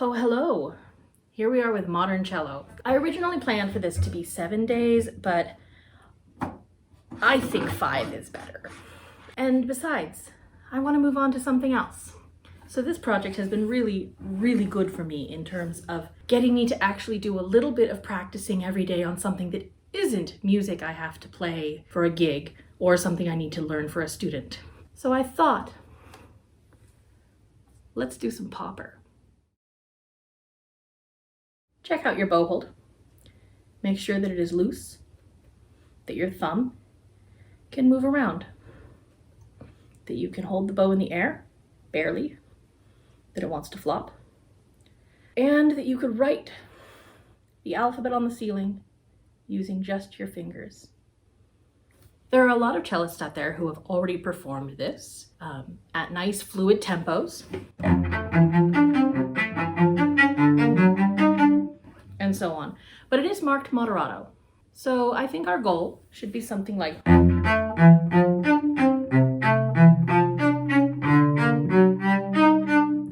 Oh, hello. Here we are with modern cello. I originally planned for this to be 7 days, but I think 5 is better. And besides, I want to move on to something else. So this project has been really good for me in terms of getting me to actually do a little bit of practicing every day on something that isn't music I have to play for a gig or something I need to learn for a student. So I thought, let's do some popper. Check out your bow hold. Make sure that it is loose, that your thumb can move around, that you can hold the bow in the air, barely, that it wants to flop, and that you could write the alphabet on the ceiling using just your fingers. There are a lot of cellists out there who have already performed this at nice fluid tempos, and so on. But it is marked moderato. So I think our goal should be something like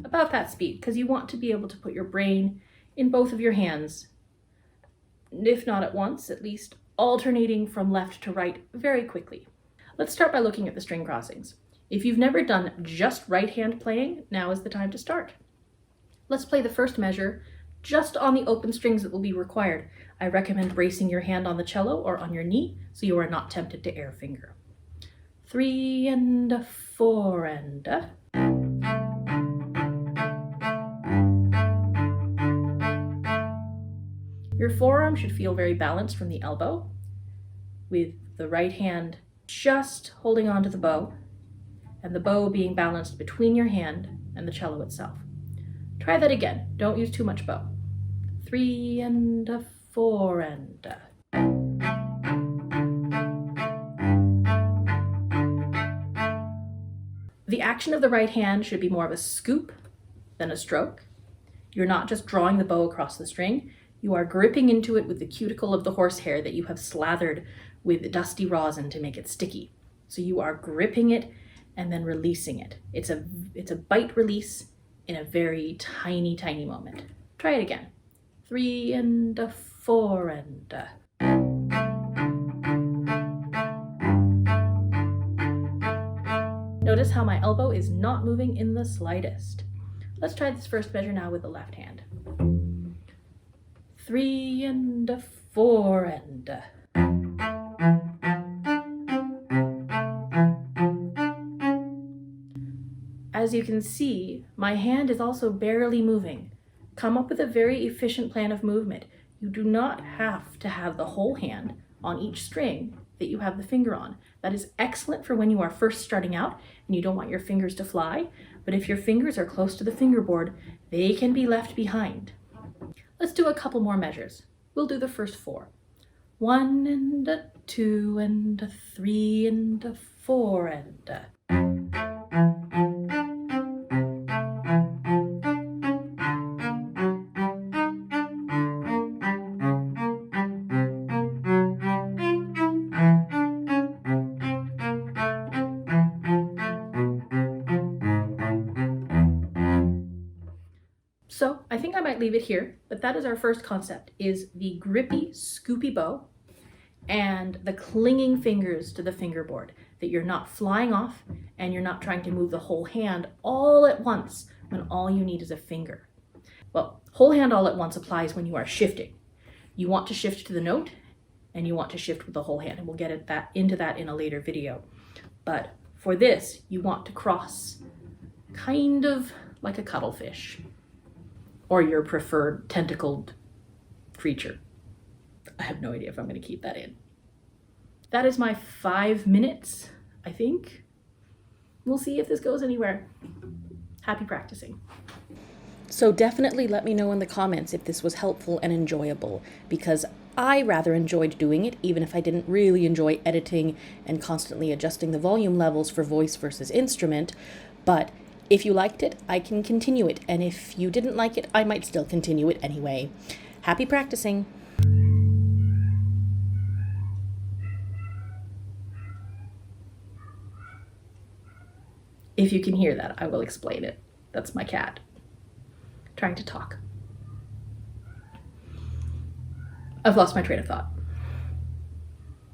about that speed, because you want to be able to put your brain in both of your hands, if not at once, at least alternating from left to right very quickly. Let's start by looking at the string crossings. If you've never done just right hand playing, now is the time to start. Let's play the first measure just on the open strings that will be required. I recommend bracing your hand on the cello or on your knee so you are not tempted to air finger. 3 and a 4 and a. Your forearm should feel very balanced from the elbow, with the right hand just holding onto the bow and the bow being balanced between your hand and the cello itself. Try that again. Don't use too much bow. 3 and a 4 and a. The action of the right hand should be more of a scoop than a stroke. You're not just drawing the bow across the string, you are gripping into it with the cuticle of the horsehair that you have slathered with dusty rosin to make it sticky. So you are gripping it and then releasing it. It's a bite release in a very tiny moment. Try it again. 3 and a 4 and a. Notice how my elbow is not moving in the slightest. Let's try this first measure now with the left hand. 3 and a 4 and a. As you can see, my hand is also barely moving. Come up with a very efficient plan of movement. You do not have to have the whole hand on each string that you have the finger on. That is excellent for when you are first starting out and you don't want your fingers to fly, but if your fingers are close to the fingerboard, they can be left behind. Let's do a couple more measures. We'll do the first 4. 1 and a 2 and a 3 and a 4 and a. So I think I might leave it here, but that is our first concept, is the grippy, scoopy bow and the clinging fingers to the fingerboard, that you're not flying off and you're not trying to move the whole hand all at once when all you need is a finger. Well, whole hand all at once applies when you are shifting. You want to shift to the note and you want to shift with the whole hand, and we'll get into that in a later video. But for this, you want to cross kind of like a cuttlefish, or your preferred tentacled creature. I have no idea if I'm going to keep that in. That is my 5 minutes, I think. We'll see if this goes anywhere. Happy practicing. So definitely let me know in the comments if this was helpful and enjoyable, because I rather enjoyed doing it, even if I didn't really enjoy editing and constantly adjusting the volume levels for voice versus instrument. But if you liked it, I can continue it, and if you didn't like it, I might still continue it anyway. Happy practicing! If you can hear that, I will explain it. That's my cat. trying to talk. I've lost my train of thought.